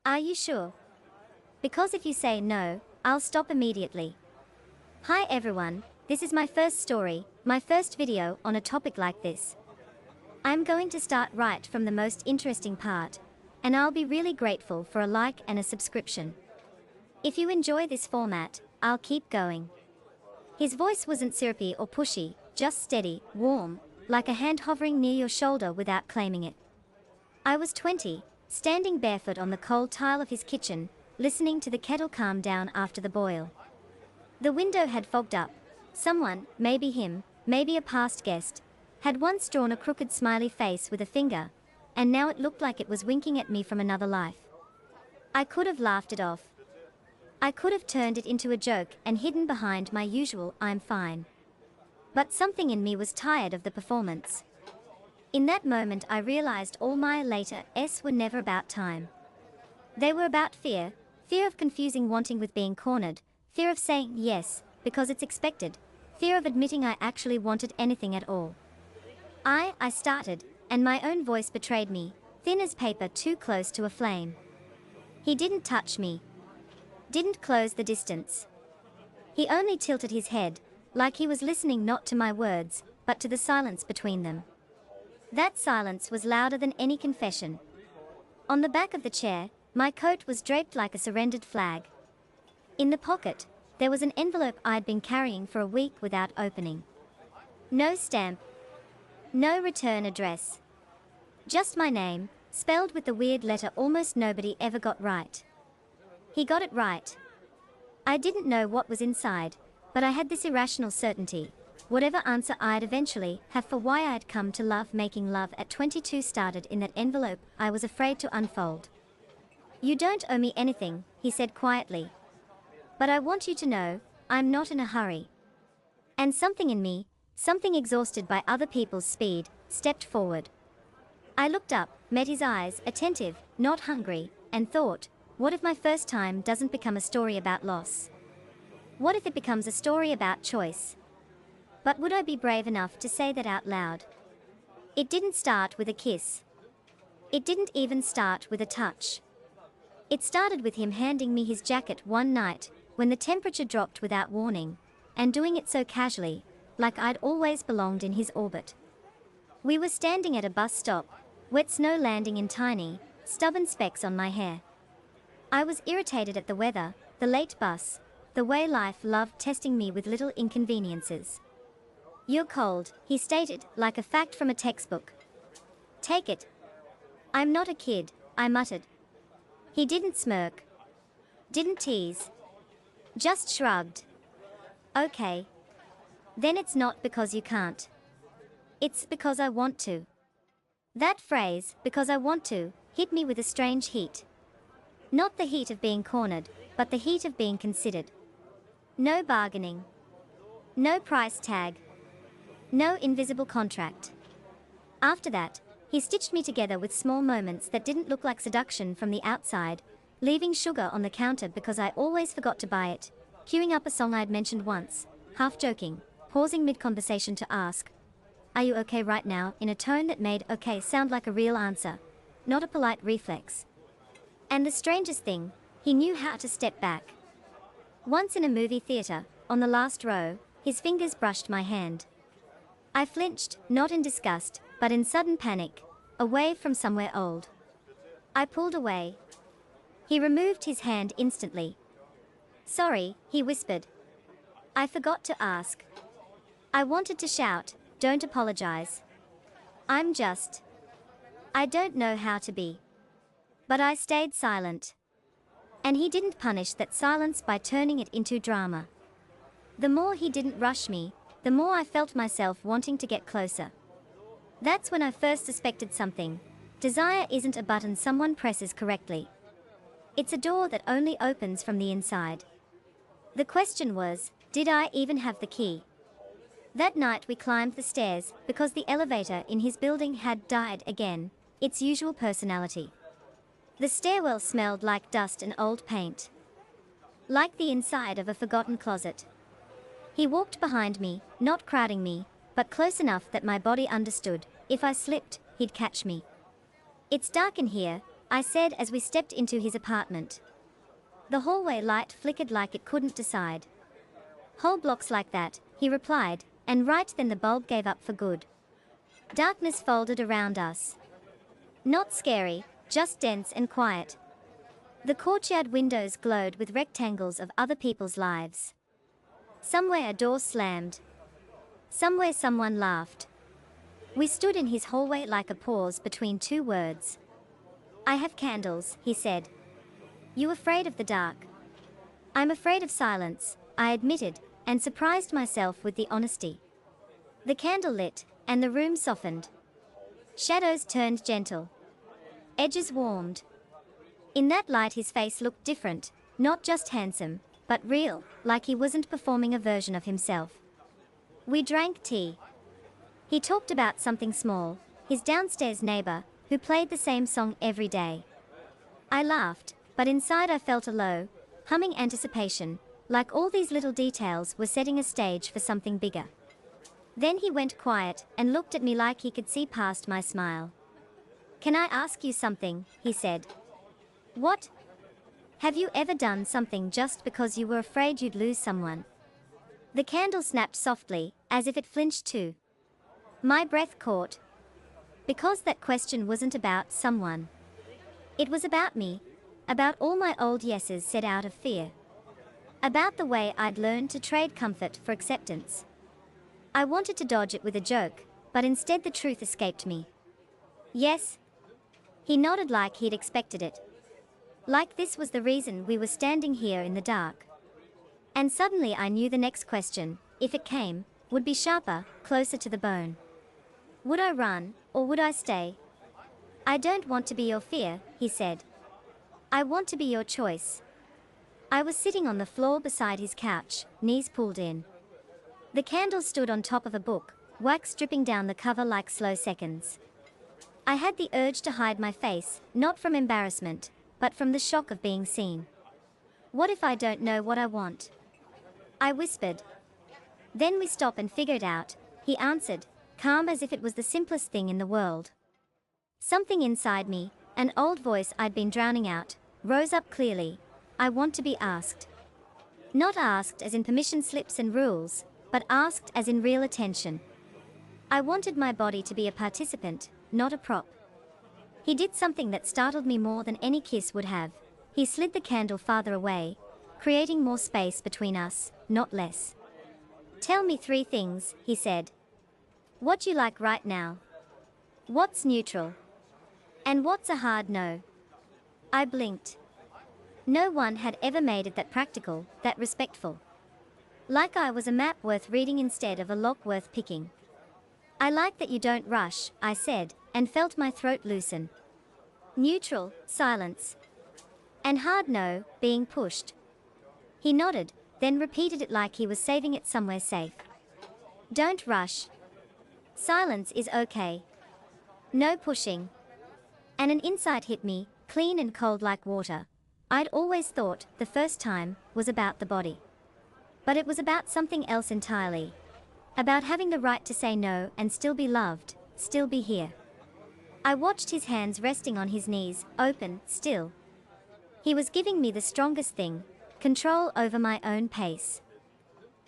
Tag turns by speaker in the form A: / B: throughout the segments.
A: Are you sure? Because if you say no, I'll stop immediately. Hi everyone, this is my first story, my first video on a topic like this. I'm going to start right from the most interesting part, and I'll be really grateful for a like and a subscription. If you enjoy this format, I'll keep going. His voice wasn't syrupy or pushy, just steady, warm, like a hand hovering near your shoulder without claiming it. I was 20, standing barefoot on the cold tile of his kitchen, listening to the kettle calm down after the boil. The window had fogged up. Someone, maybe him, maybe a past guest, had once drawn a crooked smiley face with a finger, and now it looked like it was winking at me from another life. I could have laughed it off. I could have turned it into a joke and hidden behind my usual "I'm fine." But something in me was tired of the performance. In that moment I realized all my later-s were never about time. They were about fear, fear of confusing wanting with being cornered, fear of saying yes, because it's expected, fear of admitting I actually wanted anything at all. I started, and my own voice betrayed me, thin as paper too close to a flame. He didn't touch me. Didn't close the distance. He only tilted his head, like he was listening not to my words, but to the silence between them. That silence was louder than any confession. On the back of the chair, my coat was draped like a surrendered flag. In the pocket, there was an envelope I'd been carrying for a week without opening. No stamp. No return address. Just my name, spelled with the weird letter almost nobody ever got right. He got it right. I didn't know what was inside, but I had this irrational certainty. Whatever answer I'd eventually have for why I'd come to love making love at 22 started in that envelope I was afraid to unfold. You don't owe me anything, he said quietly. But I want you to know, I'm not in a hurry. And something in me, something exhausted by other people's speed, stepped forward. I looked up, met his eyes, attentive, not hungry, and thought, what if my first time doesn't become a story about loss? What if it becomes a story about choice? But would I be brave enough to say that out loud? It didn't start with a kiss. It didn't even start with a touch. It started with him handing me his jacket one night, when the temperature dropped without warning, and doing it so casually, like I'd always belonged in his orbit. We were standing at a bus stop, wet snow landing in tiny, stubborn specks on my hair. I was irritated at the weather, the late bus, the way life loved testing me with little inconveniences. You're cold, he stated, like a fact from a textbook. Take it. I'm not a kid, I muttered. He didn't smirk. Didn't tease. Just shrugged. Okay. Then it's not because you can't. It's because I want to. That phrase, because I want to, hit me with a strange heat. Not the heat of being cornered, but the heat of being considered. No bargaining. No price tag. No invisible contract. After that, he stitched me together with small moments that didn't look like seduction from the outside, leaving sugar on the counter because I always forgot to buy it, queuing up a song I'd mentioned once, half joking, pausing mid-conversation to ask, "Are you okay right now?" in a tone that made okay sound like a real answer, not a polite reflex. And the strangest thing, he knew how to step back. Once in a movie theater, on the last row, his fingers brushed my hand. I flinched, not in disgust, but in sudden panic, away from somewhere old. I pulled away. He removed his hand instantly. Sorry, he whispered. I forgot to ask. I wanted to shout, don't apologize. I'm just. I don't know how to be. But I stayed silent. And he didn't punish that silence by turning it into drama. The more he didn't rush me, the more I felt myself wanting to get closer. That's when I first suspected something. Desire isn't a button someone presses correctly. It's a door that only opens from the inside. The question was, did I even have the key? That night we climbed the stairs, because the elevator in his building had died again, its usual personality. The stairwell smelled like dust and old paint. Like the inside of a forgotten closet. He walked behind me, not crowding me, but close enough that my body understood, if I slipped, he'd catch me. It's dark in here, I said as we stepped into his apartment. The hallway light flickered like it couldn't decide. Whole blocks like that, he replied, and right then the bulb gave up for good. Darkness folded around us. Not scary, just dense and quiet. The courtyard windows glowed with rectangles of other people's lives. Somewhere a door slammed. Somewhere someone laughed. We stood in his hallway like a pause between two words. I have candles, he said. You afraid of the dark? I'm afraid of silence, I admitted, and surprised myself with the honesty. The candle lit, and the room softened. Shadows turned gentle. Edges warmed. In that light his face looked different, not just handsome, but real, like he wasn't performing a version of himself. We drank tea. He talked about something small, his downstairs neighbor, who played the same song every day. I laughed, but inside I felt a low, humming anticipation, like all these little details were setting a stage for something bigger. Then he went quiet and looked at me like he could see past my smile. Can I ask you something? He said. What? Have you ever done something just because you were afraid you'd lose someone? The candle snapped softly, as if it flinched too. My breath caught. Because that question wasn't about someone. It was about me, about all my old yeses said out of fear. About the way I'd learned to trade comfort for acceptance. I wanted to dodge it with a joke, but instead the truth escaped me. Yes. He nodded like he'd expected it. Like this was the reason we were standing here in the dark. And suddenly I knew the next question, if it came, would be sharper, closer to the bone. Would I run, or would I stay? I don't want to be your fear, he said. I want to be your choice. I was sitting on the floor beside his couch, knees pulled in. The candle stood on top of a book, wax dripping down the cover like slow seconds. I had the urge to hide my face, not from embarrassment, but from the shock of being seen. What if I don't know what I want? I whispered. Then we stop and figure it out, he answered, calm as if it was the simplest thing in the world. Something inside me, an old voice I'd been drowning out, rose up clearly. I want to be asked. Not asked as in permission slips and rules, but asked as in real attention. I wanted my body to be a participant, not a prop. He did something that startled me more than any kiss would have. He slid the candle farther away, creating more space between us, not less. Tell me 3 things, he said. What you like right now? What's neutral? And what's a hard no? I blinked. No one had ever made it that practical, that respectful. Like I was a map worth reading instead of a lock worth picking. I like that you don't rush, I said, and felt my throat loosen. Neutral, silence. And hard no, being pushed. He nodded, then repeated it like he was saving it somewhere safe. Don't rush. Silence is okay. No pushing. And an insight hit me, clean and cold like water. I'd always thought the first time was about the body. But it was about something else entirely. About having the right to say no and still be loved, still be here. I watched his hands resting on his knees, open, still. He was giving me the strongest thing, control over my own pace.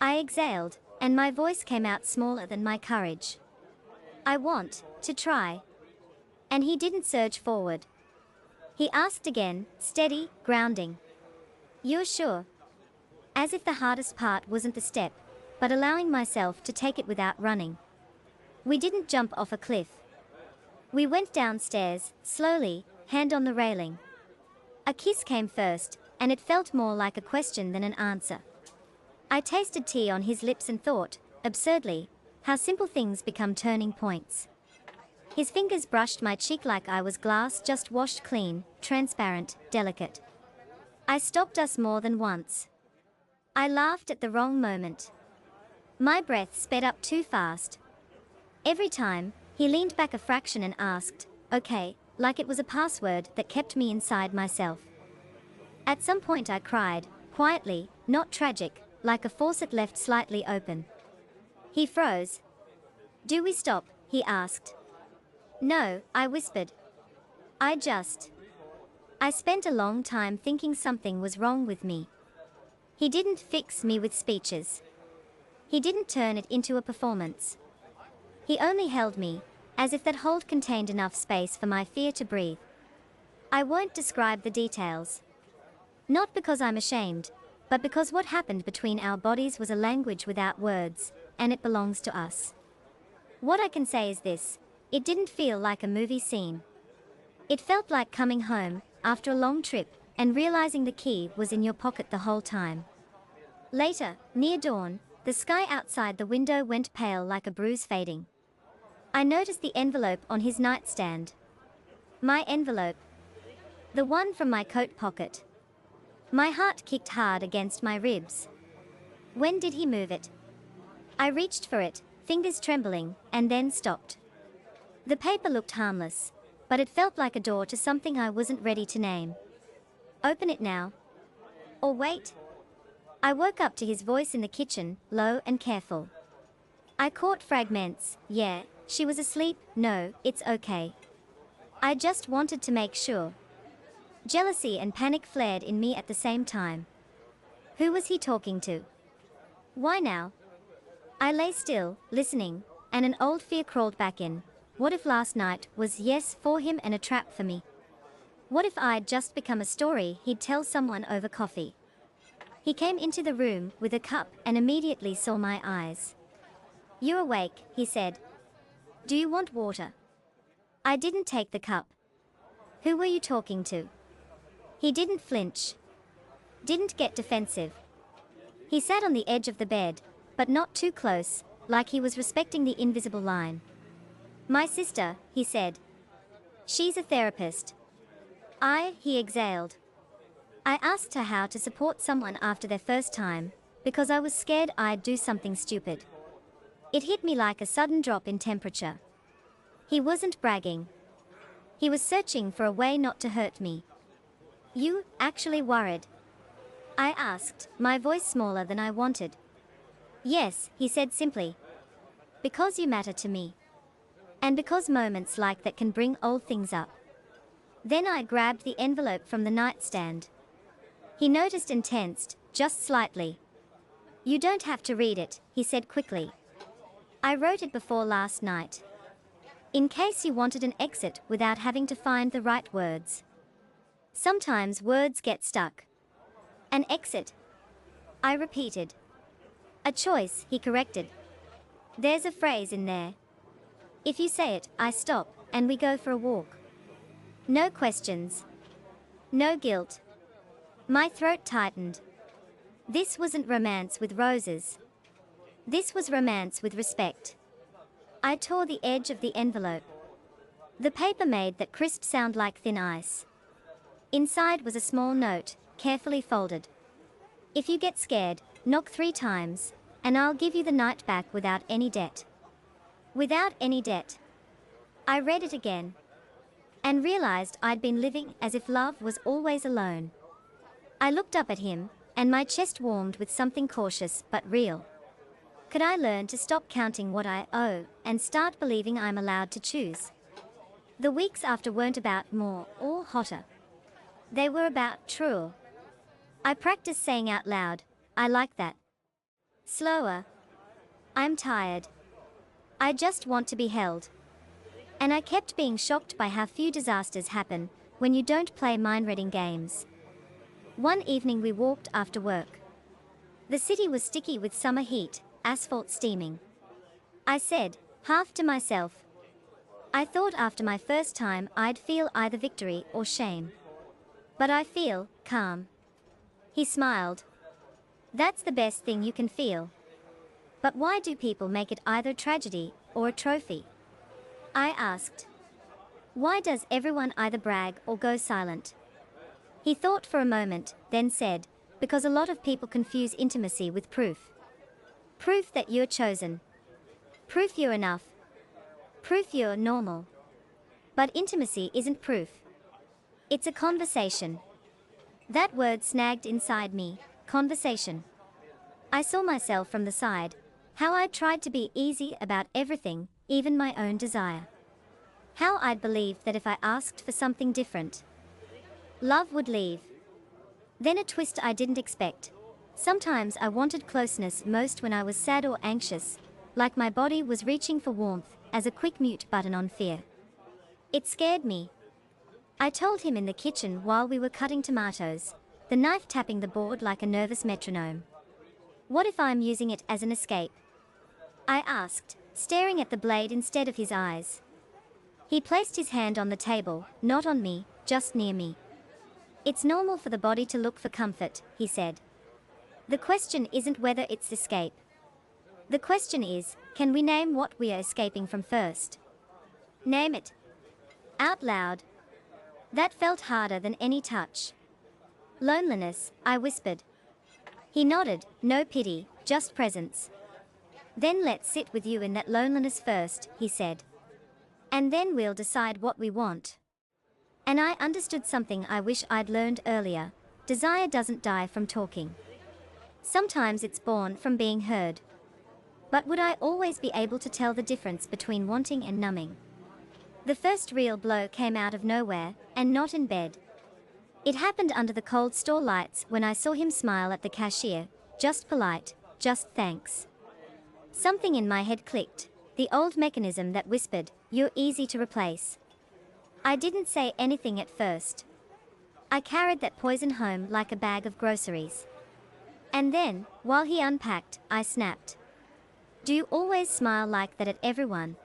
A: I exhaled, and my voice came out smaller than my courage. I want to try. And he didn't surge forward. He asked again, steady, grounding. You're sure? As if the hardest part wasn't the step, but allowing myself to take it without running. We didn't jump off a cliff. We went downstairs, slowly, hand on the railing. A kiss came first, and it felt more like a question than an answer. I tasted tea on his lips and thought, absurdly, how simple things become turning points. His fingers brushed my cheek like I was glass just washed clean, transparent, delicate. I stopped us more than once. I laughed at the wrong moment. My breath sped up too fast. Every time, he leaned back a fraction and asked, okay, like it was a password that kept me inside myself. At some point I cried, quietly, not tragic, like a faucet left slightly open. He froze. Do we stop? He asked. No, I whispered. I just. I spent a long time thinking something was wrong with me. He didn't fix me with speeches. He didn't turn it into a performance. He only held me, as if that hold contained enough space for my fear to breathe. I won't describe the details. Not because I'm ashamed, but because what happened between our bodies was a language without words, and it belongs to us. What I can say is this: it didn't feel like a movie scene. It felt like coming home, after a long trip, and realizing the key was in your pocket the whole time. Later, near dawn, the sky outside the window went pale like a bruise fading. I noticed the envelope on his nightstand. My envelope. The one from my coat pocket. My heart kicked hard against my ribs. When did he move it? I reached for it, fingers trembling, and then stopped. The paper looked harmless, but it felt like a door to something I wasn't ready to name. Open it now. Or wait. I woke up to his voice in the kitchen, low and careful. I caught fragments. Yeah, she was asleep. No, it's okay. I just wanted to make sure. Jealousy and panic flared in me at the same time. Who was he talking to? Why now? I lay still, listening, and an old fear crawled back in. What if last night was yes for him and a trap for me? What if I'd just become a story he'd tell someone over coffee? He came into the room with a cup and immediately saw my eyes. "You're awake," he said. "Do you want water?" I didn't take the cup. "Who were you talking to?" He didn't flinch. Didn't get defensive. He sat on the edge of the bed, but not too close, like he was respecting the invisible line. "My sister," he said. "She's a therapist." He exhaled. I asked her how to support someone after their first time, because I was scared I'd do something stupid. It hit me like a sudden drop in temperature. He wasn't bragging. He was searching for a way not to hurt me. "You actually worried?" I asked, my voice smaller than I wanted. "Yes," he said simply. "Because you matter to me. And because moments like that can bring old things up." Then I grabbed the envelope from the nightstand. He noticed and tensed, just slightly. "You don't have to read it," he said quickly. "I wrote it before last night. In case you wanted an exit without having to find the right words. Sometimes words get stuck." "An exit?" I repeated. "A choice," he corrected. "There's a phrase in there. If you say it, I stop, and we go for a walk. No questions. No guilt." My throat tightened. This wasn't romance with roses. This was romance with respect. I tore the edge of the envelope. The paper made that crisp sound like thin ice. Inside was a small note, carefully folded. "If you get scared, knock 3 times, and I'll give you the night back without any debt." Without any debt. I read it again. And realized I'd been living as if love was always alone. I looked up at him, and my chest warmed with something cautious but real. Could I learn to stop counting what I owe, and start believing I'm allowed to choose? The weeks after weren't about more or hotter. They were about truer. I practiced saying out loud, "I like that." Slower. "I'm tired. I just want to be held." And I kept being shocked by how few disasters happen when you don't play mind-reading games. One evening we walked after work. The city was sticky with summer heat, asphalt steaming. I said, half to myself, I thought after my first time I'd feel either victory or shame. But I feel calm. He smiled. "That's the best thing you can feel. But why do people make it either tragedy or a trophy?" I asked. "Why does everyone either brag or go silent?" He thought for a moment, then said, "Because a lot of people confuse intimacy with proof. Proof that you're chosen. Proof you're enough. Proof you're normal. But intimacy isn't proof. It's a conversation." That word snagged inside me, conversation. I saw myself from the side, how I'd tried to be easy about everything, even my own desire. How I'd believed that if I asked for something different, Love would leave. Then a twist I didn't expect. Sometimes I wanted closeness most when I was sad or anxious, like my body was reaching for warmth, as a quick mute button on fear. It scared me. I told him in the kitchen while we were cutting tomatoes, the knife tapping the board like a nervous metronome. What if I'm using it as an escape? I asked, staring at the blade instead of his eyes. He placed his hand on the table, not on me, just near me. It's normal for the body to look for comfort, he said. The question isn't whether it's escape. The question is, can we name what we are escaping from first? Name it. Out loud. That felt harder than any touch. Loneliness, I whispered. He nodded, no pity, just presence. Then let's sit with you in that loneliness first, he said. And then we'll decide what we want. And I understood something I wish I'd learned earlier. Desire doesn't die from talking. Sometimes it's born from being heard. But would I always be able to tell the difference between wanting and numbing? The first real blow came out of nowhere, and not in bed. It happened under the cold store lights when I saw him smile at the cashier, just polite, just thanks. Something in my head clicked, the old mechanism that whispered, "You're easy to replace." I didn't say anything at first. I carried that poison home like a bag of groceries. And then, while he unpacked, I snapped. "Do you always smile like that at everyone?"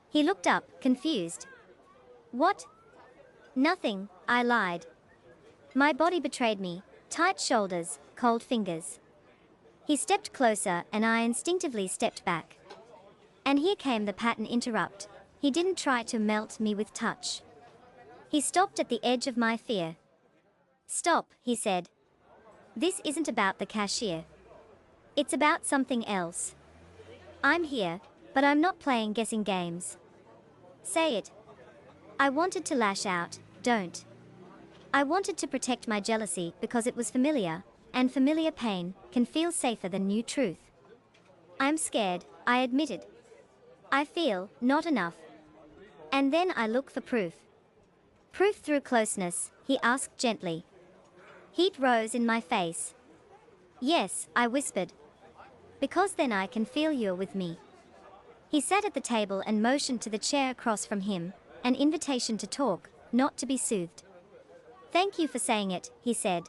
A: He looked up, confused. "What?" "Nothing," I lied. My body betrayed me, tight shoulders, cold fingers. He stepped closer and I instinctively stepped back. And here came the pattern interrupt. He didn't try to melt me with touch. He stopped at the edge of my fear. "Stop," he said. "This isn't about the cashier. It's about something else. I'm here, but I'm not playing guessing games. Say it." I wanted to lash out, "Don't." I wanted to protect my jealousy because it was familiar, and familiar pain can feel safer than new truth. "I'm scared," I admitted. "I feel not enough." And then I look for proof. "Proof through closeness?" he asked gently. Heat rose in my face. "Yes," I whispered. "Because then I can feel you're with me." He sat at the table and motioned to the chair across from him, an invitation to talk, not to be soothed. "Thank you for saying it," he said.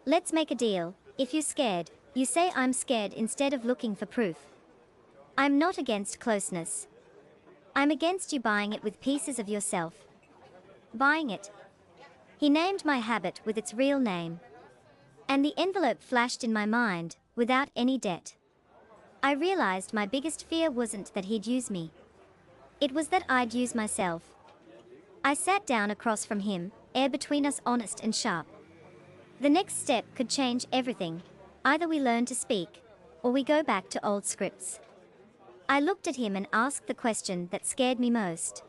A: "Let's make a deal. If you're scared, you say I'm scared instead of looking for proof. I'm not against closeness. I'm against you buying it with pieces of yourself. Buying it." He named my habit with its real name. And the envelope flashed in my mind, without any debt. I realized my biggest fear wasn't that he'd use me. It was that I'd use myself. I sat down across from him, air between us honest and sharp. The next step could change everything. Either we learn to speak, or we go back to old scripts. I looked at him and asked the question that scared me most.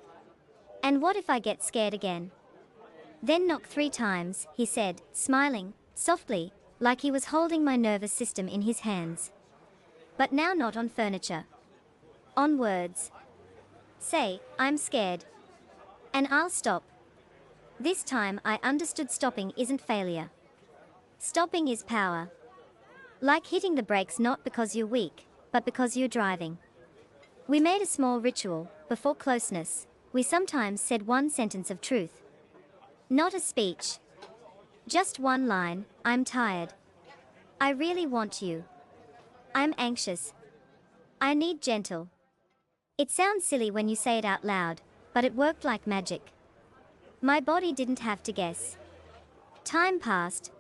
A: "And what if I get scared again?" "Then knock 3 times, he said, smiling, softly, like he was holding my nervous system in his hands. But now not on furniture. On words. Say, "I'm scared." And I'll stop. This time I understood stopping isn't failure. Stopping is power. Like hitting the brakes not because you're weak, but because you're driving. We made a small ritual. Before closeness, we sometimes said one sentence of truth. Not a speech. Just one line, "I'm tired. I really want you. I'm anxious. I need gentle." It sounds silly when you say it out loud, but it worked like magic. My body didn't have to guess. Time passed.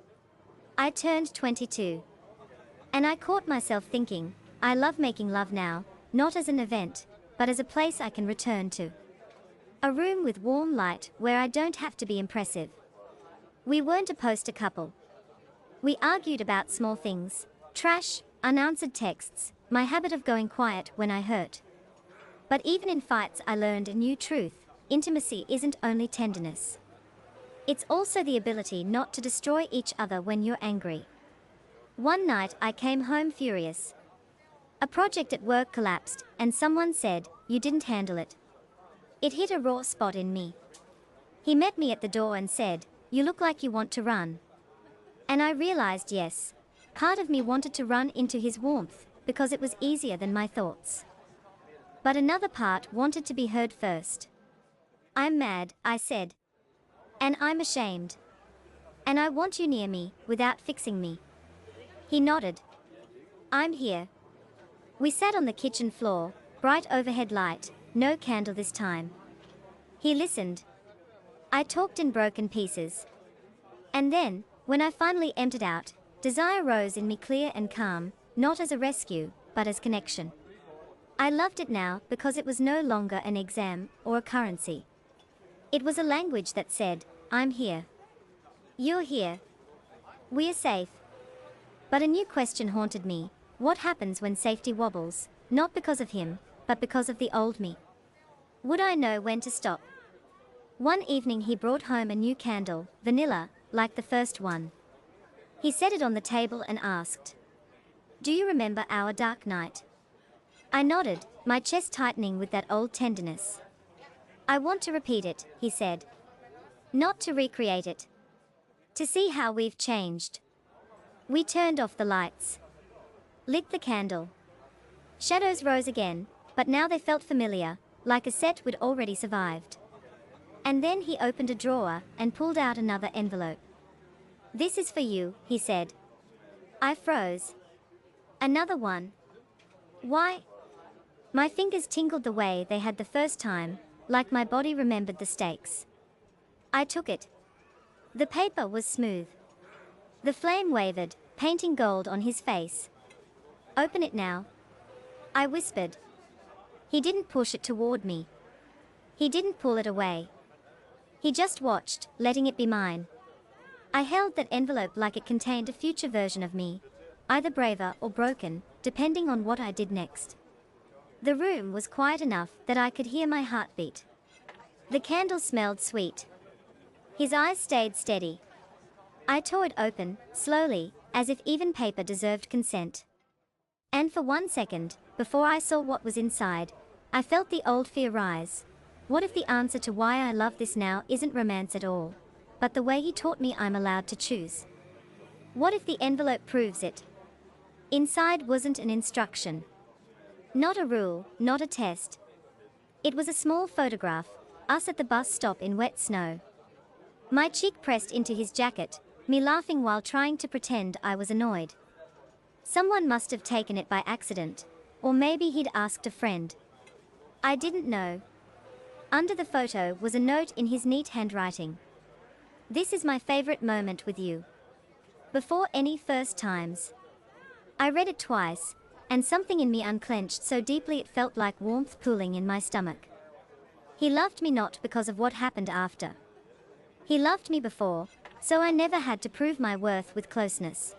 A: I turned 22. And I caught myself thinking, I love making love now, not as an event, but as a place I can return to. A room with warm light where I don't have to be impressive. We weren't a poster couple. We argued about small things, trash, unanswered texts, my habit of going quiet when I hurt. But even in fights I learned a new truth. Intimacy isn't only tenderness. It's also the ability not to destroy each other when you're angry. One night I came home furious. A project at work collapsed, and someone said, "You didn't handle it." It hit a raw spot in me. He met me at the door and said, you look like you want to run." And I realized yes. Part of me wanted to run into his warmth, because it was easier than my thoughts. But another part wanted to be heard first. "I'm mad," I said. "And I'm ashamed. And I want you near me, without fixing me." He nodded. "I'm here." We sat on the kitchen floor, bright overhead light, no candle this time. He listened. I talked in broken pieces. And then, when I finally emptied out, desire rose in me clear and calm, not as a rescue, but as connection. I loved it now because it was no longer an exam or a currency. It was a language that said, "I'm here. You're here. We're safe." But a new question haunted me. What happens when safety wobbles, not because of him, but because of the old me? Would I know when to stop? One evening he brought home a new candle, vanilla, like the first one. He set it on the table and asked, "Do you remember our dark night?" I nodded, my chest tightening with that old tenderness. "I want to repeat it," he said. "Not to recreate it. To see how we've changed." We turned off the lights. Lit the candle. Shadows rose again, but now they felt familiar, like a set we'd already survived. And then he opened a drawer and pulled out another envelope. "This is for you," he said. I froze. "Another one? Why?" My fingers tingled the way they had the first time, like my body remembered the stakes. I took it. The paper was smooth. The flame wavered, painting gold on his face. "Open it now," I whispered. He didn't push it toward me. He didn't pull it away. He just watched, letting it be mine. I held that envelope like it contained a future version of me, either braver or broken, depending on what I did next. The room was quiet enough that I could hear my heartbeat. The candle smelled sweet. His eyes stayed steady. I tore it open, slowly, as if even paper deserved consent. And for 1 second, before I saw what was inside, I felt the old fear rise. What if the answer to why I love this now isn't romance at all, but the way he taught me I'm allowed to choose? What if the envelope proves it? Inside wasn't an instruction. Not a rule, not a test. It was a small photograph, us at the bus stop in wet snow. My cheek pressed into his jacket, me laughing while trying to pretend I was annoyed. Someone must have taken it by accident, or maybe he'd asked a friend. I didn't know. Under the photo was a note in his neat handwriting. "This is my favorite moment with you." Before any first times. I read it twice, and something in me unclenched so deeply it felt like warmth pooling in my stomach. He loved me not because of what happened after. He loved me before, so I never had to prove my worth with closeness.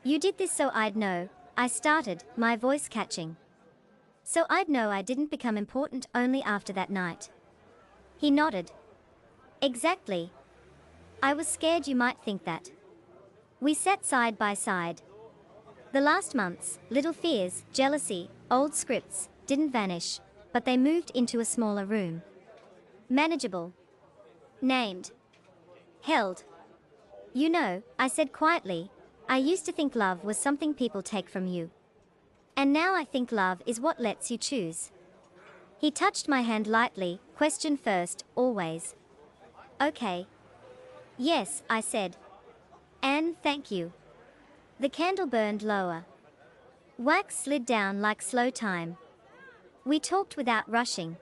A: "You did this so I'd know," I started, my voice catching. "So I'd know I didn't become important only after that night." He nodded. "Exactly. I was scared you might think that." We sat side by side. The last months, little fears, jealousy, old scripts, didn't vanish, but they moved into a smaller room. Manageable. Named. Held. "You know," I said quietly, "I used to think love was something people take from you. And now I think love is what lets you choose." He touched my hand lightly, question first, always. "Okay." "Yes," I said. "And thank you." The candle burned lower. Wax slid down like slow time. We talked without rushing.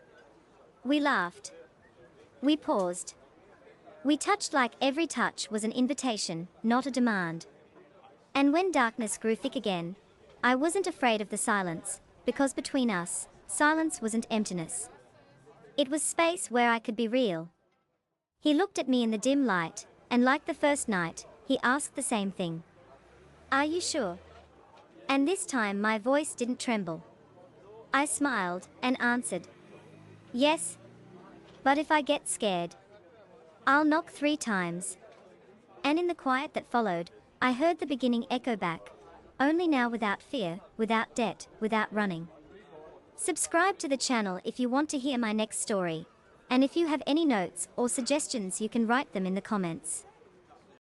A: We laughed. We paused. We touched like every touch was an invitation, not a demand. And when darkness grew thick again, I wasn't afraid of the silence, because between us, silence wasn't emptiness. It was space where I could be real. He looked at me in the dim light, and like the first night, he asked the same thing. "Are you sure?" And this time my voice didn't tremble. I smiled and answered, "Yes. But if I get scared, I'll knock 3 times." And in the quiet that followed, I heard the beginning echo back, only now without fear, without debt, without running. Subscribe to the channel if you want to hear my next story, And if you have any notes or suggestions, you can write them in the comments.